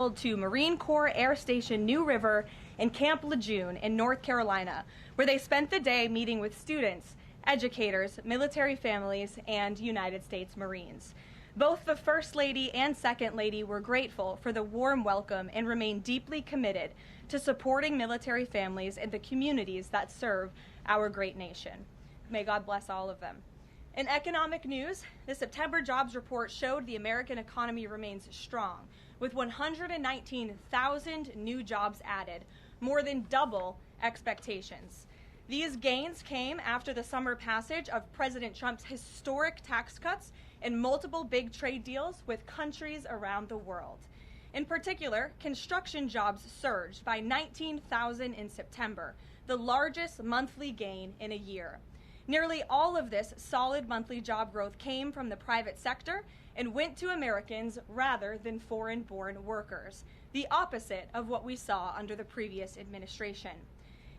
To Marine Corps Air Station New River and Camp Lejeune in North Carolina, where they spent the day meeting with students, educators, military families, and United States Marines. Both the First Lady and Second Lady were grateful for the warm welcome and remain deeply committed to supporting military families and the communities that serve our great nation. May God bless all of them. In economic news, the September jobs report showed the American economy remains strong, with 119,000 new jobs added, more than double expectations. These gains came after the summer passage of President Trump's historic tax cuts and multiple big trade deals with countries around the world. In particular, construction jobs surged by 19,000 in September, the largest monthly gain in a year. Nearly all of this solid monthly job growth came from the private sector and went to Americans rather than foreign-born workers, the opposite of what we saw under the previous administration.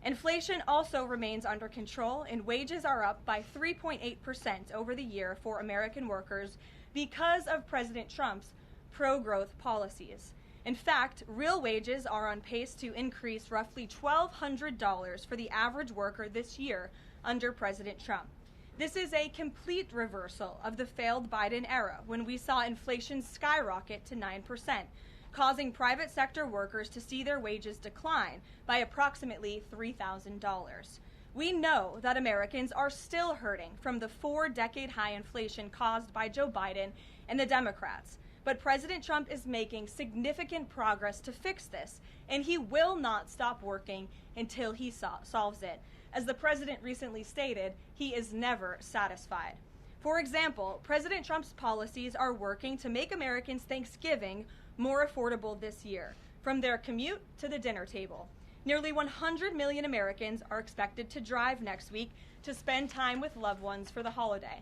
Inflation also remains under control, and wages are up by 3.8% over the year for American workers because of President Trump's pro-growth policies. In fact, real wages are on pace to increase roughly $1,200 for the average worker this year under President Trump. This is a complete reversal of the failed Biden era, when we saw inflation skyrocket to 9%, causing private sector workers to see their wages decline by approximately $3,000. We know that Americans are still hurting from the 4-decade high inflation caused by Joe Biden and the Democrats, but President Trump is making significant progress to fix this, and he will not stop working until he solves it. As the president recently stated, he is never satisfied. For example, President Trump's policies are working to make Americans' Thanksgiving more affordable this year, from their commute to the dinner table. Nearly 100 million Americans are expected to drive next week to spend time with loved ones for the holiday.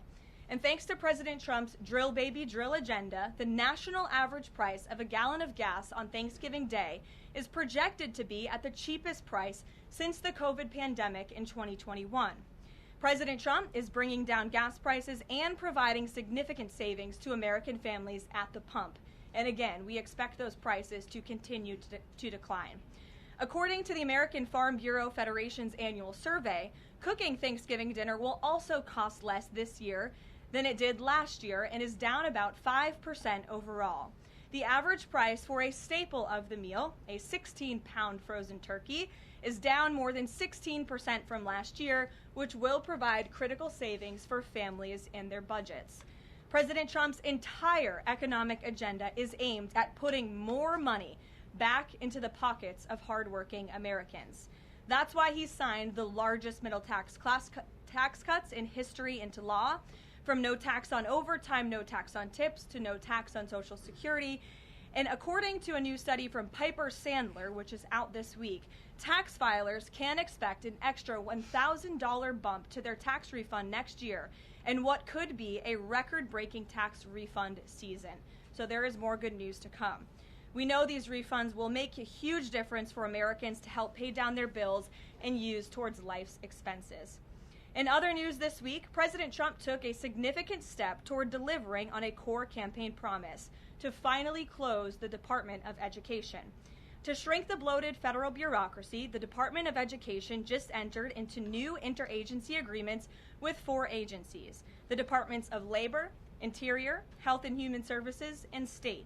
And thanks to President Trump's drill baby drill agenda, the national average price of a gallon of gas on Thanksgiving Day is projected to be at the cheapest price since the COVID pandemic in 2021. President Trump is bringing down gas prices and providing significant savings to American families at the pump. And again, we expect those prices to continue to decline. According to the American Farm Bureau Federation's annual survey, cooking Thanksgiving dinner will also cost less this year than it did last year and is down about 5% overall. The average price for a staple of the meal, a 16-pound frozen turkey, is down more than 16% from last year, which will provide critical savings for families and their budgets. President Trump's entire economic agenda is aimed at putting more money back into the pockets of hardworking Americans. That's why he signed the largest middle tax cuts in history into law, from no tax on overtime, no tax on tips, to no tax on Social Security. And according to a new study from Piper Sandler, which is out this week, tax filers can expect an extra $1,000 bump to their tax refund next year, and what could be a record-breaking tax refund season. So there is more good news to come. We know these refunds will make a huge difference for Americans to help pay down their bills and use towards life's expenses. In other news this week, President Trump took a significant step toward delivering on a core campaign promise to finally close the Department of Education. To shrink the bloated federal bureaucracy, the Department of Education just entered into new interagency agreements with 4 agencies: the Departments of Labor, Interior, Health and Human Services, and State.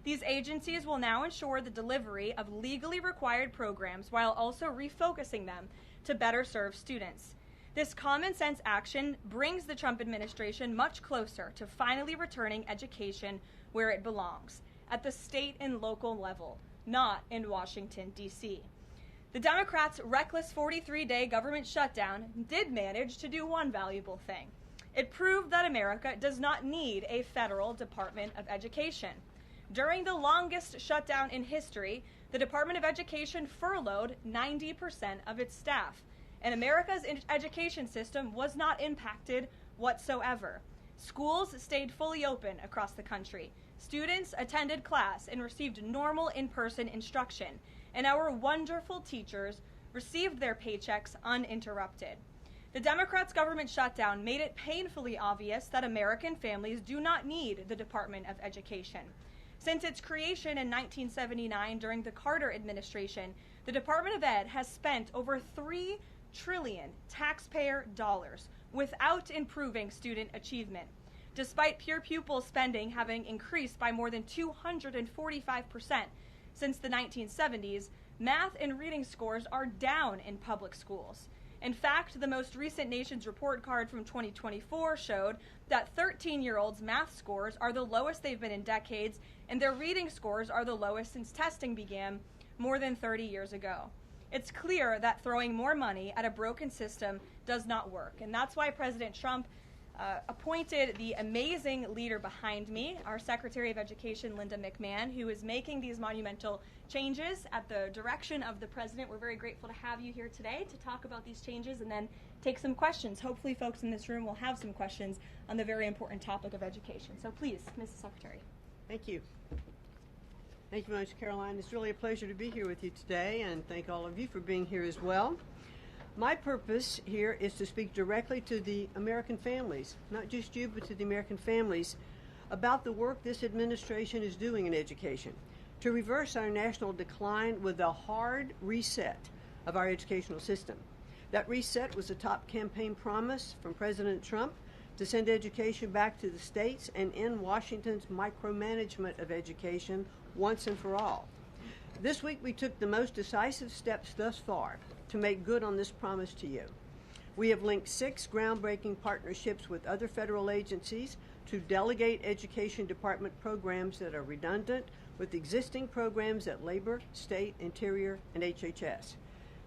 These agencies will now ensure the delivery of legally required programs while also refocusing them to better serve students. This common sense action brings the Trump administration much closer to finally returning education where it belongs, at the state and local level, not in Washington, D.C. The Democrats' reckless 43-day government shutdown did manage to do one valuable thing. It proved that America does not need a federal Department of Education. During the longest shutdown in history, the Department of Education furloughed 90% of its staff, and America's education system was not impacted whatsoever. Schools stayed fully open across the country. Students attended class and received normal in-person instruction, and our wonderful teachers received their paychecks uninterrupted. The Democrats' government shutdown made it painfully obvious that American families do not need the Department of Education. Since its creation in 1979 during the Carter administration, the Department of Ed has spent over $3 trillion taxpayer dollars without improving student achievement. Despite peer pupil spending having increased by more than 245% since the 1970s, math and reading scores are down in public schools. In fact, the most recent Nation's Report Card from 2024 showed that 13-year-olds' math scores are the lowest they've been in decades, and their reading scores are the lowest since testing began more than 30 years ago. It's clear that throwing more money at a broken system does not work, and that's why President Trump appointed the amazing leader behind me, our Secretary of Education, Linda McMahon, who is making these monumental changes at the direction of the president. We're very grateful to have you here today to talk about these changes and then take some questions. Hopefully folks in this room will have some questions on the very important topic of education. So please, Mrs. Secretary. Thank you. Thank you very much, Karoline. It's really a pleasure to be here with you today, and thank all of you for being here as well. My purpose here is to speak directly to the American families, not just you, but to the American families, about the work this administration is doing in education to reverse our national decline with a hard reset of our educational system. That reset was a top campaign promise from President Trump to send education back to the states and end Washington's micromanagement of education once and for all. This week we took the most decisive steps thus far to make good on this promise to you. We have linked 6 groundbreaking partnerships with other federal agencies to delegate education department programs that are redundant with existing programs at Labor, State, Interior, and HHS.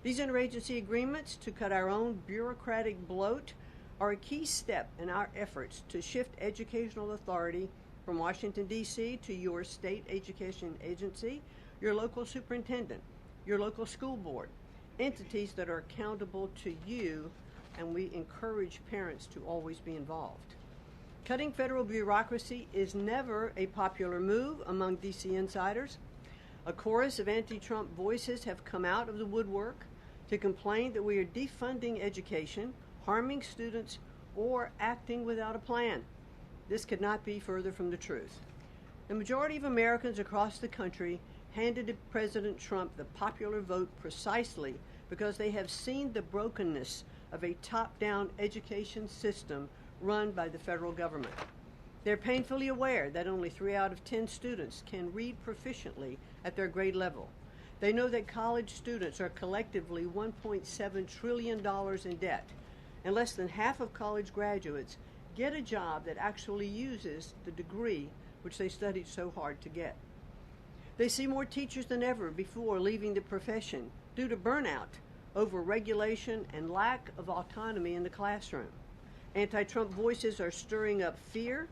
These interagency agreements to cut our own bureaucratic bloat are a key step in our efforts to shift educational authority from Washington, D.C. to your state education agency, your local superintendent, your local school board, entities that are accountable to you, and we encourage parents to always be involved. Cutting federal bureaucracy is never a popular move among D.C. insiders. A chorus of anti-Trump voices have come out of the woodwork to complain that we are defunding education, harming students, or acting without a plan. This could not be further from the truth. The majority of Americans across the country handed to President Trump the popular vote precisely because they have seen the brokenness of a top-down education system run by the federal government. They're painfully aware that only 3 out of 10 students can read proficiently at their grade level. They know that college students are collectively $1.7 trillion in debt, and less than half of college graduates get a job that actually uses the degree which they studied so hard to get. They see more teachers than ever before leaving the profession due to burnout, over-regulation, and lack of autonomy in the classroom. Anti-Trump voices are stirring up fear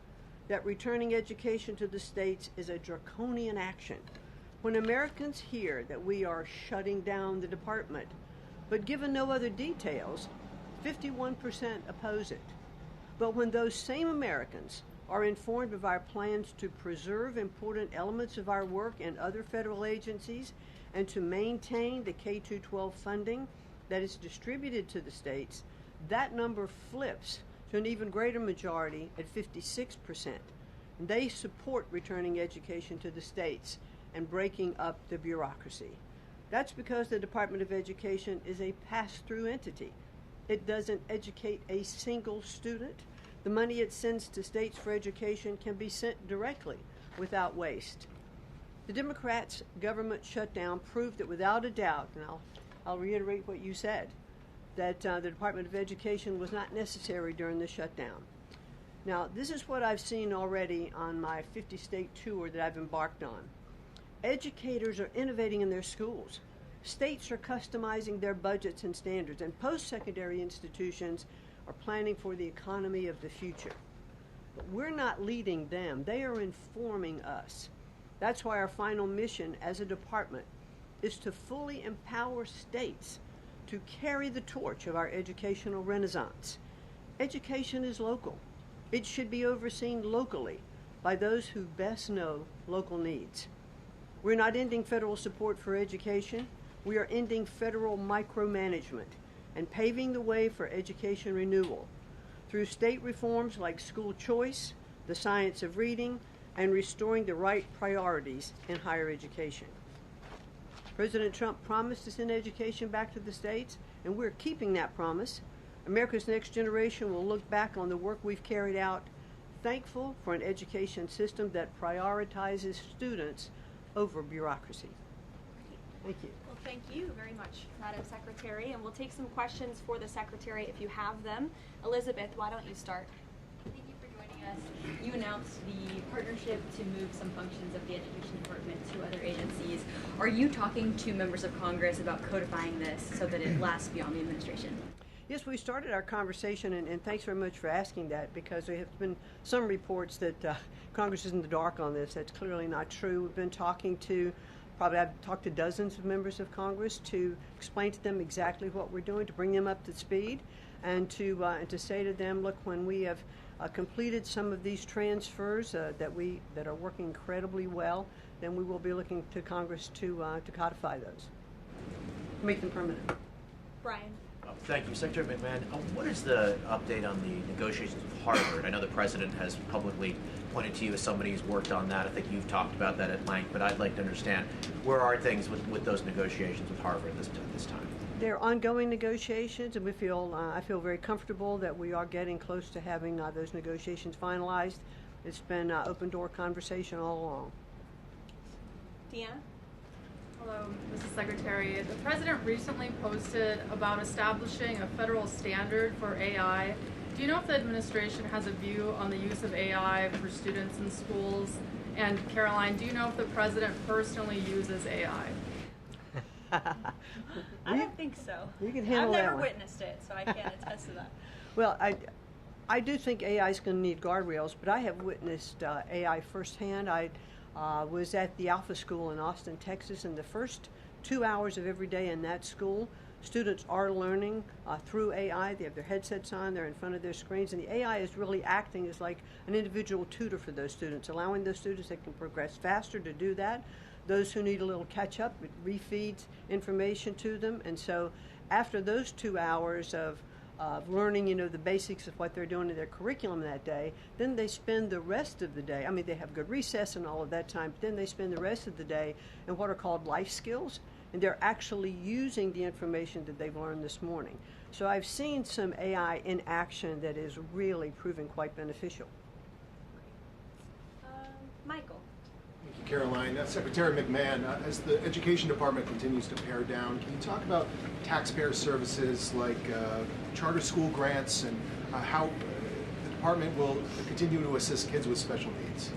that returning education to the states is a draconian action. When Americans hear that we are shutting down the department, but given no other details, 51% oppose it. But when those same Americans are informed of our plans to preserve important elements of our work in other federal agencies and to maintain the K-12 funding that is distributed to the states, that number flips to an even greater majority at 56%. And they support returning education to the states and breaking up the bureaucracy. That's because the Department of Education is a pass-through entity. It doesn't educate a single student. The money it sends to states for education can be sent directly without waste. The Democrats' government shutdown proved that without a doubt, and I'll reiterate what you said, that the Department of Education was not necessary during the shutdown. Now, this is what I've seen already on my 50-state tour that I've embarked on. Educators are innovating in their schools. States are customizing their budgets and standards, and post-secondary institutions are planning for the economy of the future. But we're not leading them. They are informing us. That's why our final mission as a department is to fully empower states to carry the torch of our educational renaissance. Education is local. It should be overseen locally by those who best know local needs. We're not ending federal support for education. We are ending federal micromanagement and paving the way for education renewal through state reforms like school choice, the science of reading, and restoring the right priorities in higher education. President Trump promised to send education back to the states, and we're keeping that promise. America's next generation will look back on the work we've carried out, thankful for an education system that prioritizes students over bureaucracy. Thank you. Well, thank you very much, Madam Secretary, and we'll take some questions for the Secretary if you have them. Elizabeth, why don't you start? Thank you for joining us. You announced the partnership to move some functions of the Education Department to other agencies. Are you talking to members of Congress about codifying this so that it lasts beyond the administration? Yes, we started our conversation, and thanks very much for asking that, because there have been some reports that Congress is in the dark on this. That's clearly not true. We've been talking to, I've talked to dozens of members of Congress to explain to them exactly what we're doing, to bring them up to speed, and to say to them, look, when we have completed some of these transfers that are working incredibly well, then we will be looking to Congress to codify those, make them permanent. Brian. Thank you. Secretary McMahon, what is the update on the negotiations with Harvard? I know the President has publicly pointed to you as somebody who's worked on that. I think you've talked about that at length, but I'd like to understand where are things with those negotiations with Harvard this time? They're ongoing negotiations, and I feel very comfortable that we are getting close to having those negotiations finalized. It's been open door conversation all along. Deanna? Hello, Mrs. Secretary. The President recently posted about establishing a federal standard for AI. Do you know if the administration has a view on the use of AI for students in schools? And Karoline, do you know if the President personally uses AI? I don't think so. You can handle I've that never one. witnessed it, so I can't attest to that. Well, I do think AI is going to need guardrails, but I have witnessed AI firsthand. I was at the Alpha School in Austin, Texas, and the first 2 hours of every day in that school, students are learning through AI. They have their headsets on, they're in front of their screens, and the AI is really acting as like an individual tutor for those students, allowing those students that can progress faster to do that. Those who need a little catch up, it refeeds information to them. And so after those 2 hours of learning, the basics of what they're doing in their curriculum that day, then they spend the rest of the day, I mean, they have good recess and all of that time, but then they spend the rest of the day in what are called life skills, and they're actually using the information that they've learned this morning. So I've seen some AI in action that is really proving quite beneficial. Michael. Thank you, Karoline. Secretary McMahon, as the Education Department continues to pare down, can you talk about taxpayer services like charter school grants and how the department will continue to assist kids with special needs?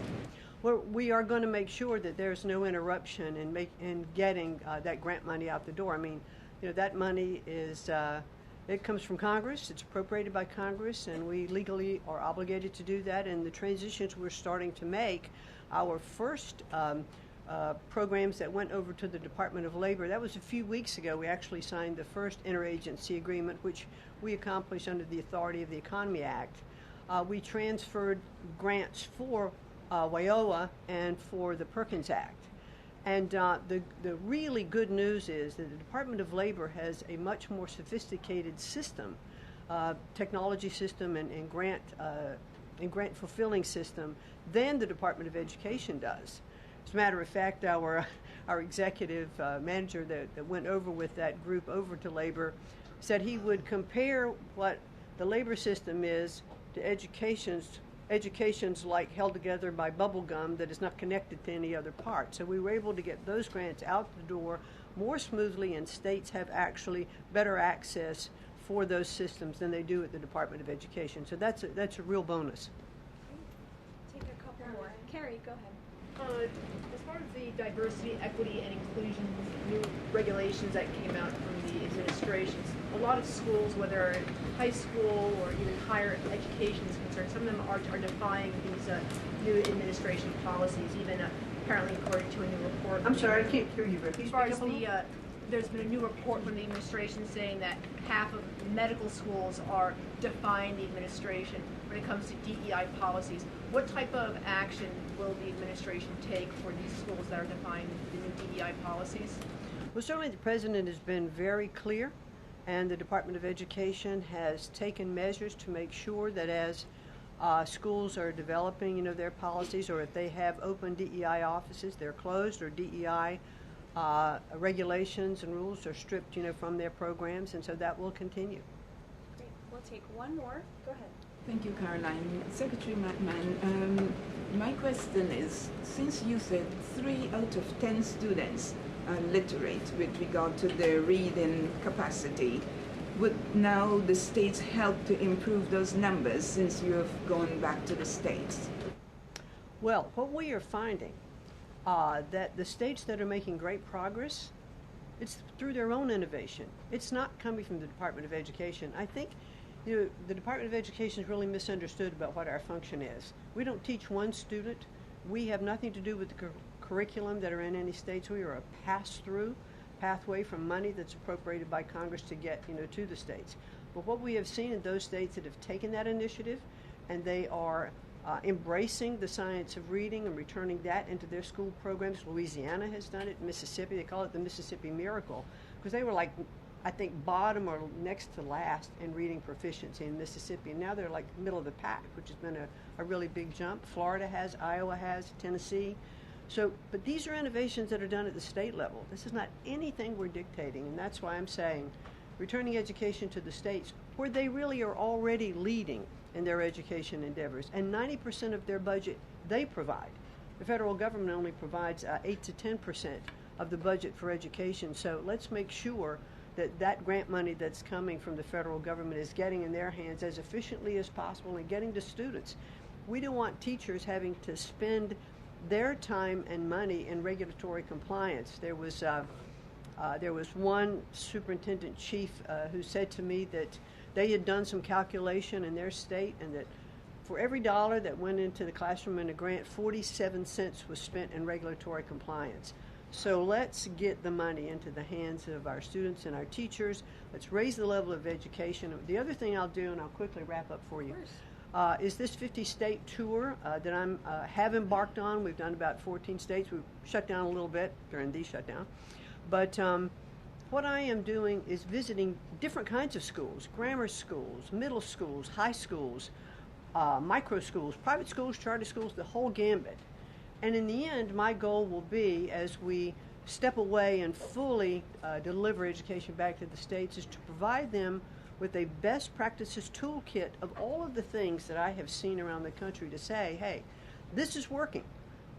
Well, we are going to make sure that there's no interruption in getting that grant money out the door. I mean, that money is, it comes from Congress, it's appropriated by Congress, and we legally are obligated to do that. And the transitions we're starting to make, our first programs that went over to the Department of Labor, that was a few weeks ago. We actually signed the first interagency agreement, which we accomplished under the authority of the Economy Act. We transferred grants for WIOA and for the Perkins Act. And the really good news is that the Department of Labor has a much more sophisticated system, technology system and grant fulfilling system than the Department of Education does. As a matter of fact, our executive manager that went over with that group over to Labor said he would compare what the labor system is to education's like held together by bubble gum that is not connected to any other part. So we were able to get those grants out the door more smoothly, and states have actually better access for those systems than they do at the Department of Education. So that's a real bonus. Take a couple more. Carrie, go ahead. As far as the diversity, equity, and inclusion new regulations that came out from the administrations, a lot of schools, whether high school or even higher education is concerned, some of them are defying these new administration policies, even apparently according to a new report. I'm sorry, I can't hear you. As far as there's been a new report from the administration saying that half of medical schools are defying the administration when it comes to DEI policies. What type of action will the administration take for these schools that are defying the new DEI policies? Well, certainly the President has been very clear, and the Department of Education has taken measures to make sure that as Schools are developing, their policies, or if they have open DEI offices, they're closed, or DEI regulations and rules are stripped, from their programs, and so that will continue. Great. We'll take one more. Go ahead. Thank you, Caroline. Secretary McMahon, my question is, since you said 3 out of 10 students are literate with regard to their reading capacity, would now the states help to improve those numbers since you have gone back to the states? Well, what we are finding, that the states that are making great progress, it's through their own innovation. It's not coming from the Department of Education. I think the Department of Education is really misunderstood about what our function is. We don't teach one student. We have nothing to do with the curriculum that are in any states. We are a pass-through pathway from money that's appropriated by Congress to get, to the states. But what we have seen in those states that have taken that initiative and they are embracing the science of reading and returning that into their school programs. Louisiana has done it. Mississippi, they call it the Mississippi Miracle, because they were I think bottom or next to last in reading proficiency in Mississippi, and now they're middle of the pack, which has been a really big jump. Florida has, Iowa has, Tennessee. So, but these are innovations that are done at the state level. This is not anything we're dictating, and that's why I'm saying returning education to the states, where they really are already leading in their education endeavors, and 90% of their budget they provide. The federal government only provides 8 to 10% of the budget for education, so let's make sure that grant money that's coming from the federal government is getting in their hands as efficiently as possible and getting to students. We don't want teachers having to spend their time and money in regulatory compliance. There was one superintendent chief who said to me that they had done some calculation in their state, and that for every dollar that went into the classroom in a grant, 47 cents was spent in regulatory compliance. So let's get the money into the hands of our students and our teachers. Let's raise the level of education. The other thing I'll do, and I'll quickly wrap up for you, is this 50-state tour that I have embarked on. We've done about 14 states. We've shut down a little bit during the shutdown. But what I am doing is visiting different kinds of schools, grammar schools, middle schools, high schools, micro schools, private schools, charter schools, the whole gambit. And in the end, my goal will be, as we step away and fully deliver education back to the states, is to provide them with a best practices toolkit of all of the things that I have seen around the country to say, hey, this is working.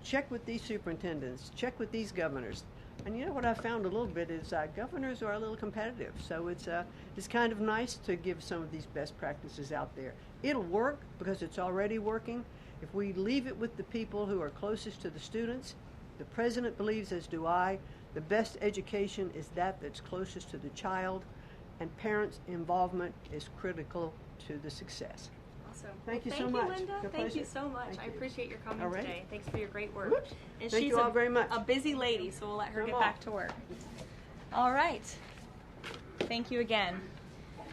Check with these superintendents, check with these governors. And you know what I found a little bit is governors are a little competitive, so it's kind of nice to give some of these best practices out there. It'll work because it's already working. If we leave it with the people who are closest to the students, the president believes, as do I, the best education is that's closest to the child, and parents' involvement is critical to the success. Awesome. Thank you so much. Thank you, Linda. Thank you so much. I appreciate your coming All right. today. Thanks for your great work. Whoops. And Thank she's you all very much. a busy lady, so we'll let her Come get on. back to work. All right. Thank you again.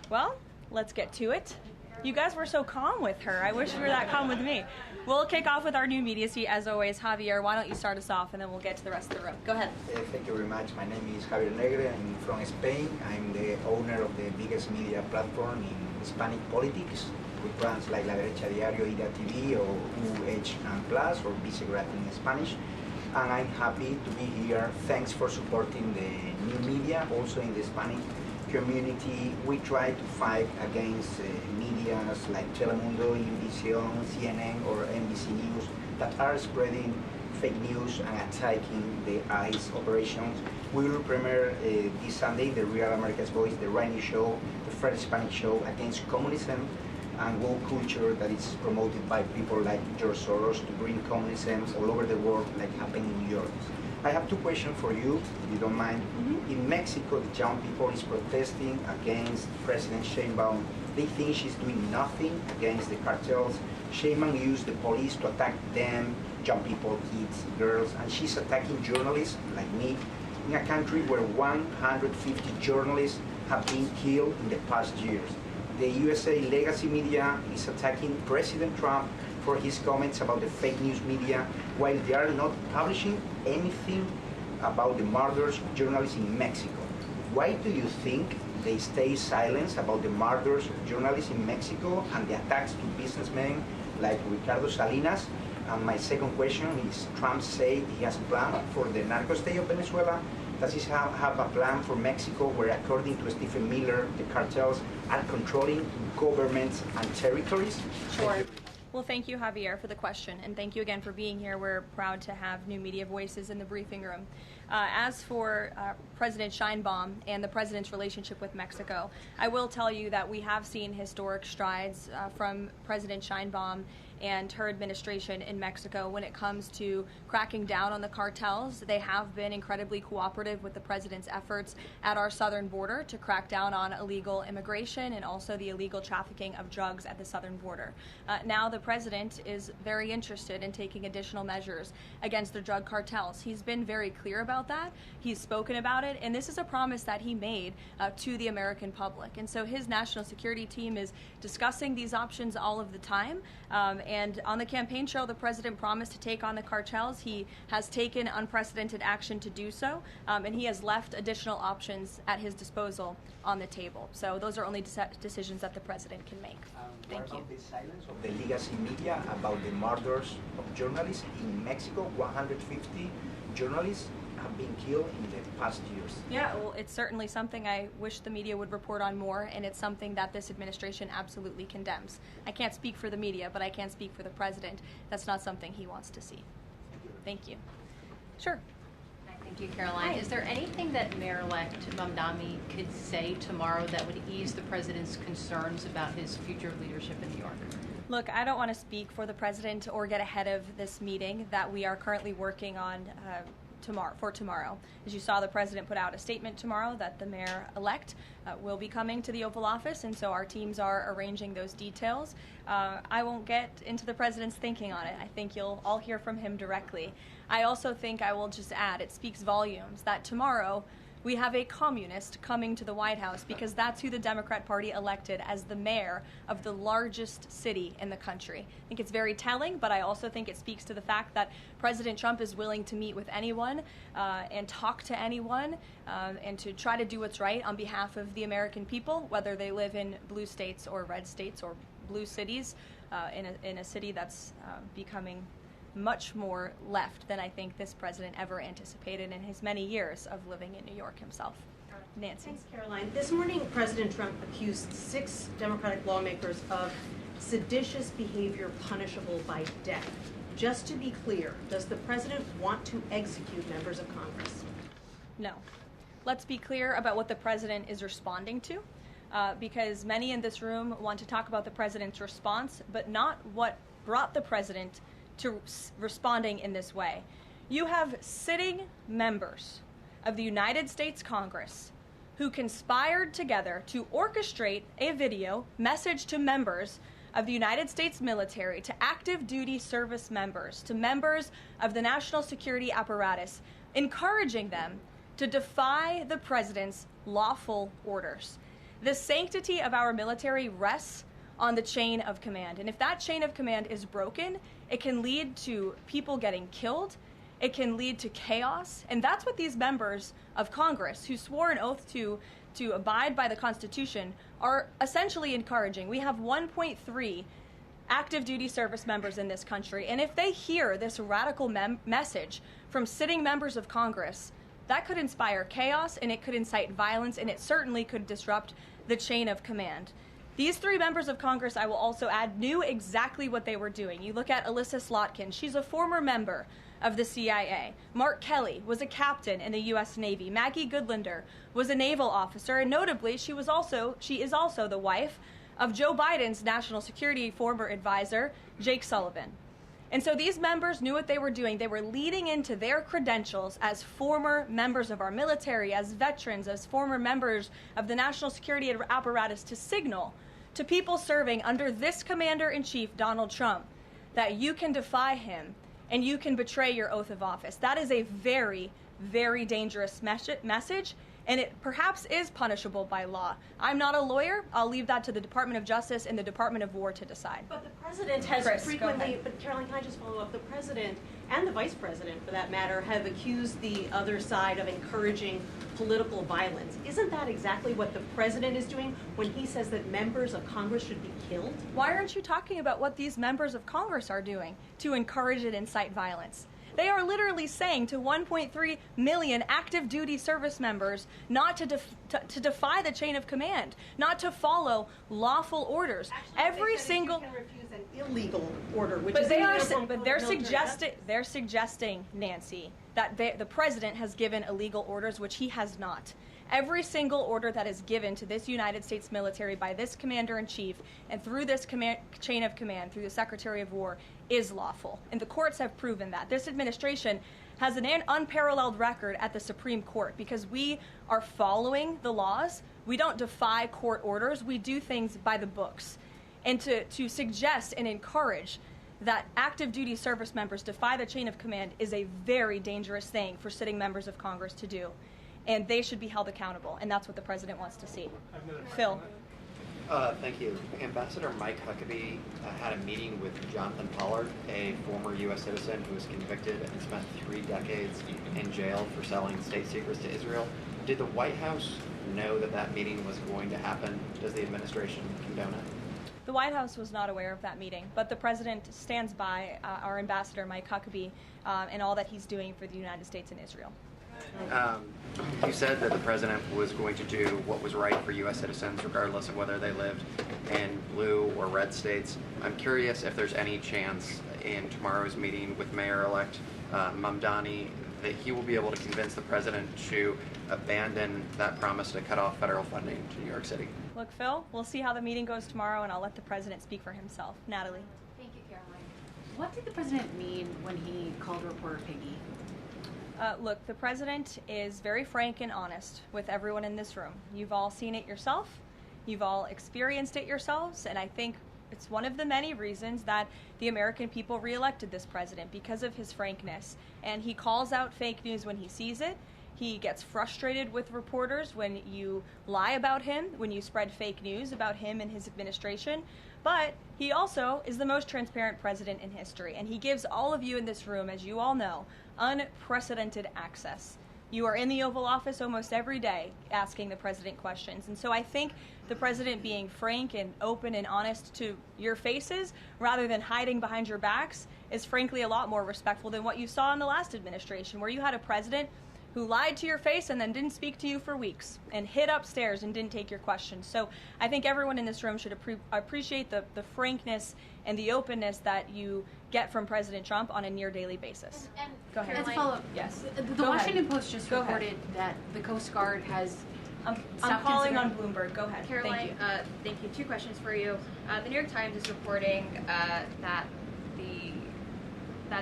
Well, let's get to it. You guys were so calm with her. I wish you were that calm with me. We'll kick off with our new media seat, as always. Javier, why don't you start us off, and then we'll get to the rest of the room. Go ahead. Thank you very much. My name is Javier Negre. I'm from Spain. I'm the owner of the biggest media platform in Hispanic politics, with brands like La Derecha Diario, Ida TV, or UH and Plus, or Vicegrad in Spanish. And I'm happy to be here. Thanks for supporting the new media, also in the Hispanic community. We try to fight against media like Telemundo, Univision, CNN, or NBC News that are spreading fake news and attacking the ICE operations. We will premiere this Sunday the Real America's Voice, the Rainy Show, the first Hispanic show against communism and woke culture that is promoted by people like George Soros to bring communism all over the world, like happened in New York. I have two questions for you, if you don't mind. In Mexico, the young people is protesting against President Sheinbaum. They think she's doing nothing against the cartels. Sheinbaum used the police to attack them, young people, kids, girls, and she's attacking journalists like me in a country where 150 journalists have been killed in the past years. The USA legacy media is attacking President Trump for his comments about the fake news media, while they are not publishing anything about the murders of journalists in Mexico. Why do you think they stay silent about the murders of journalists in Mexico and the attacks to businessmen like Ricardo Salinas? And my second question is, Trump said he has a plan for the narco state of Venezuela. Does he have a plan for Mexico where, according to Stephen Miller, the cartels are controlling governments and territories? Sure. Well, thank you, Javier, for the question, and thank you again for being here. We're proud to have new media voices in the briefing room. As for President Sheinbaum and the president's relationship with Mexico, I will tell you that we have seen historic strides from President Sheinbaum and her administration in Mexico when it comes to cracking down on the cartels. They have been incredibly cooperative with the president's efforts at our southern border to crack down on illegal immigration and also the illegal trafficking of drugs at the southern border. Now the president is very interested in taking additional measures against the drug cartels. He's been very clear about that. He's spoken about it, and this is a promise that he made to the American public. And so his national security team is discussing these options all of the time. And on the campaign trail, the president promised to take on the cartels. He has taken unprecedented action to do so, and he has left additional options at his disposal on the table. So those are only decisions that the president can make. Thank you. What about the silence of the legacy media about the murders of journalists in Mexico? 150 journalists have been killed in the past years. Yeah, well, it's certainly something I wish the media would report on more, and it's something that this administration absolutely condemns. I can't speak for the media, but I can speak for the president. That's not something he wants to see. Thank you. Sure. Thank you, Caroline. Is there anything that Mayor-elect Mamdani could say tomorrow that would ease the president's concerns about his future leadership in New York? Look, I don't want to speak for the president or get ahead of this meeting that we are currently working on tomorrow. As you saw, the president put out a statement tomorrow that the mayor-elect will be coming to the Oval Office, and so our teams are arranging those details. I won't get into the president's thinking on it. I think you'll all hear from him directly. I also think I will just add, it speaks volumes that tomorrow we have a communist coming to the White House because that's who the Democrat Party elected as the mayor of the largest city in the country. I think it's very telling, but I also think it speaks to the fact that President Trump is willing to meet with anyone and talk to anyone and to try to do what's right on behalf of the American people, whether they live in blue states or red states or blue cities, in a city that's becoming much more left than I think this president ever anticipated in his many years of living in New York himself. Nancy. Thanks, Caroline. This morning, President Trump accused 6 Democratic lawmakers of seditious behavior punishable by death. Just to be clear, does the president want to execute members of Congress? No. Let's be clear about what the president is responding to, because many in this room want to talk about the president's response, but not what brought the president to responding in this way. You have sitting members of the United States Congress who conspired together to orchestrate a video message to members of the United States military, to active duty service members, to members of the national security apparatus, encouraging them to defy the president's lawful orders. The sanctity of our military rests on the chain of command. And if that chain of command is broken, it can lead to people getting killed. It can lead to chaos. And that's what these members of Congress who swore an oath to abide by the Constitution are essentially encouraging. We have 1.3 active duty service members in this country. And if they hear this radical message from sitting members of Congress, that could inspire chaos, and it could incite violence, and it certainly could disrupt the chain of command. These 3 members of Congress, I will also add, knew exactly what they were doing. You look at Alyssa Slotkin. She's a former member of the CIA. Mark Kelly was a captain in the U.S. Navy. Maggie Goodlander was a naval officer, and notably, she is also the wife of Joe Biden's national security former advisor, Jake Sullivan. And so these members knew what they were doing. They were leading into their credentials as former members of our military, as veterans, as former members of the national security apparatus to signal to people serving under this commander-in-chief, Donald Trump, that you can defy him and you can betray your oath of office. That is a very, very dangerous message, and it perhaps is punishable by law. I'm not a lawyer. I'll leave that to the Department of Justice and the Department of War to decide. But the president has Chris, frequently, but Caroline, can I just follow up? The president and the vice president, for that matter, have accused the other side of encouraging political violence. Isn't that exactly what the president is doing when he says that members of Congress should be killed? Why aren't you talking about what these members of Congress are doing to encourage and incite violence? They are literally saying to 1.3 million active duty service members not to defy the chain of command, not to follow lawful orders. Actually, Every they said single you can refuse an illegal order, which but is they're suggesting, Nancy, that the president has given illegal orders, which he has not. Every single order that is given to this United States military by this commander-in-chief and through this chain of command, through the Secretary of War, is lawful. And the courts have proven that. This administration has an unparalleled record at the Supreme Court because we are following the laws. We don't defy court orders. We do things by the books. And to suggest and encourage that active duty service members defy the chain of command is a very dangerous thing for sitting members of Congress to do. And they should be held accountable, and that's what the president wants to see. Phil. Thank you. Ambassador Mike Huckabee had a meeting with Jonathan Pollard, a former U.S. citizen who was convicted and spent 3 decades in jail for selling state secrets to Israel. Did the White House know that that meeting was going to happen? Does the administration condone it? The White House was not aware of that meeting, but the president stands by our ambassador, Mike Huckabee, and all that he's doing for the United States and Israel. You said that the president was going to do what was right for U.S. citizens, regardless of whether they lived in blue or red states. I'm curious if there's any chance in tomorrow's meeting with Mayor-elect Mamdani that he will be able to convince the president to abandon that promise to cut off federal funding to New York City. Look, Phil, we'll see how the meeting goes tomorrow, and I'll let the president speak for himself. Natalie. Thank you, Caroline. What did the president mean when he called reporter piggy? Look, the president is very frank and honest with everyone in this room. You've all seen it yourself. You've all experienced it yourselves, and I think it's one of the many reasons that the American people reelected this president, because of his frankness. And he calls out fake news when he sees it. He gets frustrated with reporters when you lie about him, when you spread fake news about him and his administration. But he also is the most transparent president in history, and he gives all of you in this room, as you all know, unprecedented access. You are in the Oval Office almost every day asking the president questions. And so I think the president being frank and open and honest to your faces rather than hiding behind your backs is frankly a lot more respectful than what you saw in the last administration, where you had a president who lied to your face and then didn't speak to you for weeks and hid upstairs and didn't take your questions. So I think everyone in this room should appreciate the frankness and the openness that you get from President Trump on a near daily basis. And go ahead. As a follow-up, yes. The Washington Post just reported that the Coast Guard has I'm calling on Bloomberg. Go ahead. Caroline, thank you. 2 questions for you. The New York Times is reporting that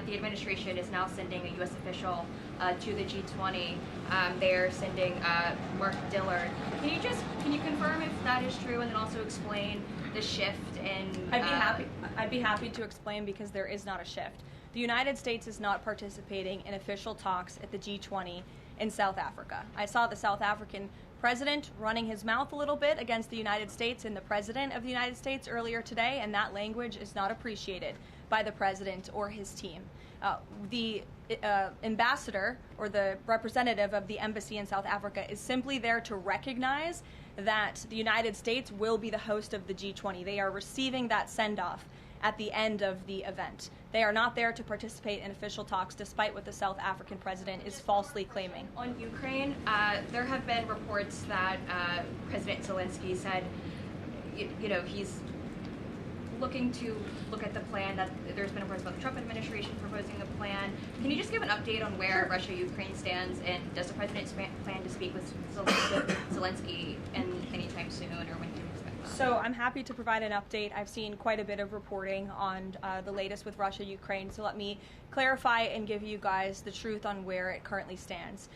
the administration is now sending a U.S. official to the G20. They're sending Mark Dillard. Can you confirm if that is true, and then also explain the shift in? I'd be happy to explain, because there is not a shift. The United States is not participating in official talks at the G20 in South Africa. I saw the South African president running his mouth a little bit against the United States and the president of the United States earlier today, and that language is not appreciated by the president or his team. The ambassador or the representative of the embassy in South Africa is simply there to recognize that the United States will be the host of the G20. They are receiving that send-off at the end of the event. They are not there to participate in official talks, despite what the South African president is falsely claiming. On Ukraine, there have been reports that President Zelensky said, he's looking to look at the plan, that there's been reports about the Trump administration proposing a plan. Can you just give an update on where Russia-Ukraine stands, and does the president plan to speak with Zelensky anytime soon, or when can you expect that? So I'm happy to provide an update. I've seen quite a bit of reporting on the latest with Russia-Ukraine, so let me clarify and give you guys the truth on where it currently stands.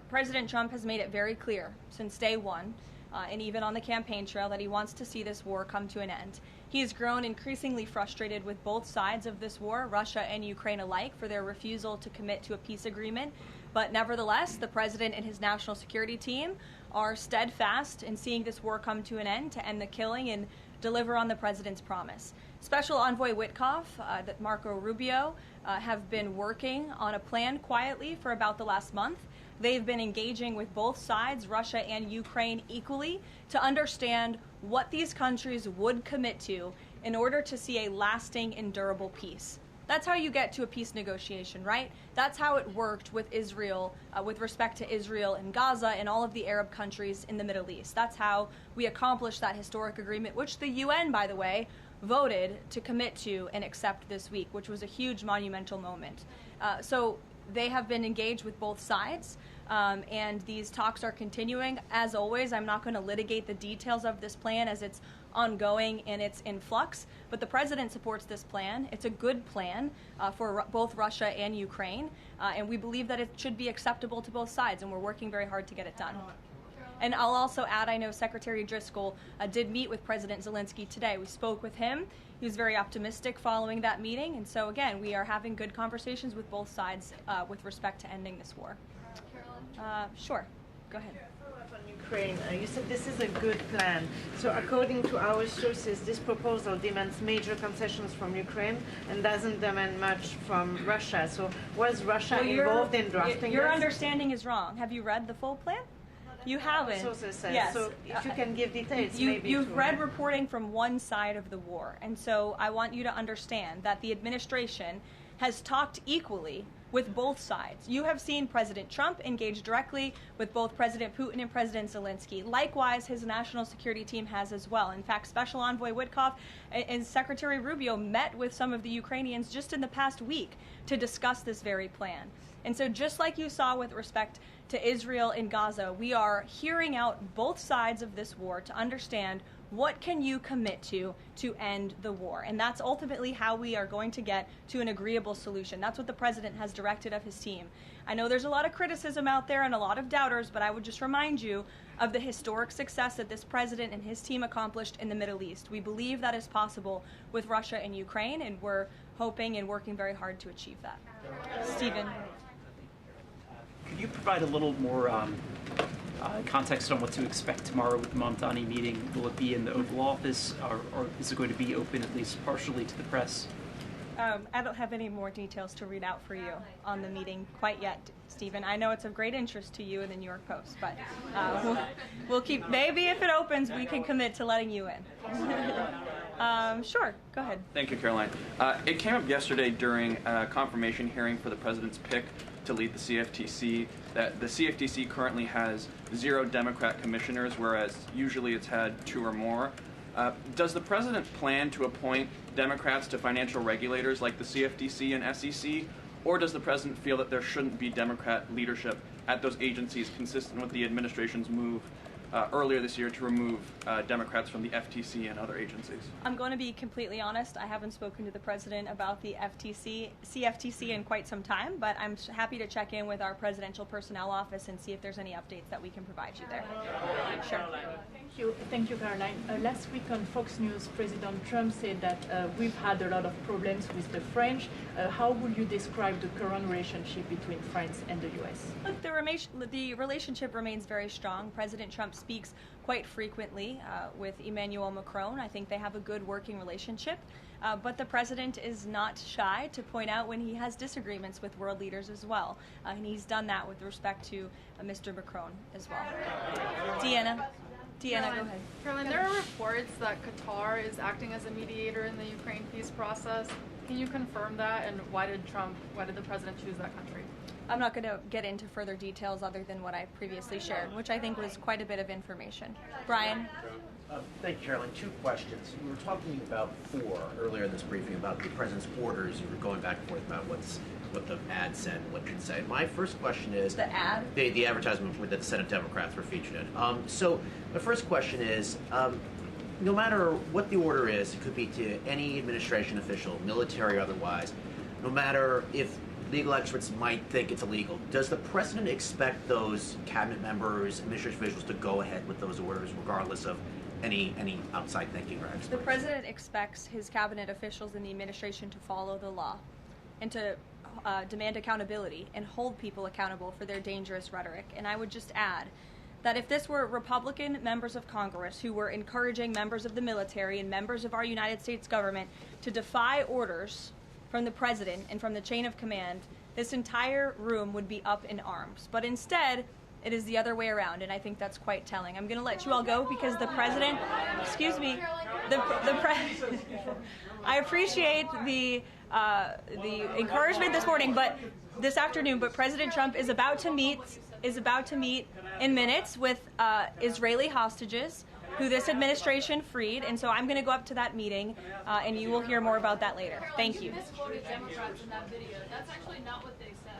President Trump has made it very clear since day one, and even on the campaign trail, that he wants to see this war come to an end. He has grown increasingly frustrated with both sides of this war, Russia and Ukraine alike, for their refusal to commit to a peace agreement. But nevertheless, the president and his national security team are steadfast in seeing this war come to an end, to end the killing and deliver on the president's promise. Special Envoy Witkoff, Marco Rubio, have been working on a plan quietly for about the last month they've been engaging with both sides, Russia and Ukraine, equally to understand what these countries would commit to in order to see a lasting and durable peace. That's how you get to a peace negotiation, right? That's how it worked with Israel, with respect to Israel and Gaza and all of the Arab countries in the Middle East. That's how we accomplished that historic agreement, which the UN, by the way, voted to commit to and accept this week, which was a huge monumental moment. So they have been engaged with both sides, and these talks are continuing. As always, I'm not going to litigate the details of this plan as it's ongoing and it's in flux, but the president supports this plan. It's a good plan for both Russia and Ukraine, and we believe that it should be acceptable to both sides, and we're working very hard to get it done. And I'll also add, I know Secretary Driscoll did meet with President Zelensky today. We spoke with him. He was very optimistic following that meeting, and so again, we are having good conversations with both sides with respect to ending this war. Karoline? Sure, go ahead. Ukraine. You said this is a good plan. So according to our sources, this proposal demands major concessions from Ukraine and doesn't demand much from Russia. So was Russia involved in drafting Your this? understanding is wrong. Have you read the full plan? You haven't. Sources says. Yes. So if you can give details, You've read reporting from one side of the war, and so I want you to understand that the administration has talked equally with both sides. You have seen President Trump engage directly with both President Putin and President Zelensky. Likewise, his national security team has as well. In fact, Special Envoy Witkoff and Secretary Rubio met with some of the Ukrainians just in the past week to discuss this very plan. And so just like you saw with respect to Israel and Gaza, we are hearing out both sides of this war to understand what can you commit to end the war. And that's ultimately how we are going to get to an agreeable solution. That's what the president has directed of his team. I know there's a lot of criticism out there and a lot of doubters, but I would just remind you of the historic success that this president and his team accomplished in the Middle East. We believe that is possible with Russia and Ukraine, and we're hoping and working very hard to achieve that. Stephen. Could you provide a little more context on what to expect tomorrow with the Mamdani meeting? Will it be in the Oval Office, or is it going to be open at least partially to the press? I don't have any more details to read out for you on the meeting quite yet, Stephen. I know it's of great interest to you and the New York Post, but we'll keep, maybe if it opens, we can commit to letting you in. Sure, go ahead. Thank you, Caroline. It came up yesterday during a confirmation hearing for the president's pick to lead the CFTC that the CFTC currently has 0 Democrat commissioners, whereas usually it's had 2 or more. Does the president plan to appoint Democrats to financial regulators like the CFTC and SEC, or does the president feel that there shouldn't be Democrat leadership at those agencies, consistent with the administration's move earlier this year to remove Democrats from the FTC and other agencies? I'm going to be completely honest. I haven't spoken to the president about the CFTC in quite some time, but I'm happy to check in with our presidential personnel office and see if there's any updates that we can provide you there. Sure. Thank you, Caroline. Last week on Fox News, President Trump said that we've had a lot of problems with the French. How would you describe the current relationship between France and the U.S.? Look, the relationship remains very strong. President Trump speaks quite frequently with Emmanuel Macron. I think they have a good working relationship. But the president is not shy to point out when he has disagreements with world leaders as well. And he's done that with respect to Mr. Macron as well. Deanna, go ahead. Caroline, there are reports that Qatar is acting as a mediator in the Ukraine peace process. Can you confirm that, and why did the president choose that country? I'm not going to get into further details other than what I previously shared, which I think was quite a bit of information. Brian? Thank you, Caroline. 2 questions. We were talking about 4 earlier in this briefing about the president's orders. You were going back and forth about what the ad said and what it didn't say. My first question is... The ad? The advertisement that the Senate Democrats were featured in. So my first question is, no matter what the order is, it could be to any administration official, military or otherwise, no matter if legal experts might think it's illegal, does the president expect those cabinet members, administration officials to go ahead with those orders regardless of any outside thinking or experts? The president expects his cabinet officials and the administration to follow the law and to demand accountability and hold people accountable for their dangerous rhetoric. And I would just add that if this were Republican members of Congress who were encouraging members of the military and members of our United States government to defy orders from the president and from the chain of command, this entire room would be up in arms. But instead, it is the other way around, and I think that's quite telling. I'm going to let you all go because the president, excuse me, I appreciate the encouragement this morning, but this afternoon. But President Trump is about to meet in minutes with Israeli hostages who this administration freed, and so I'm going to go up to that meeting, and you will hear more about that later. Thank you. Caroline, you misquoted Democrats in that video. That's actually not what they said.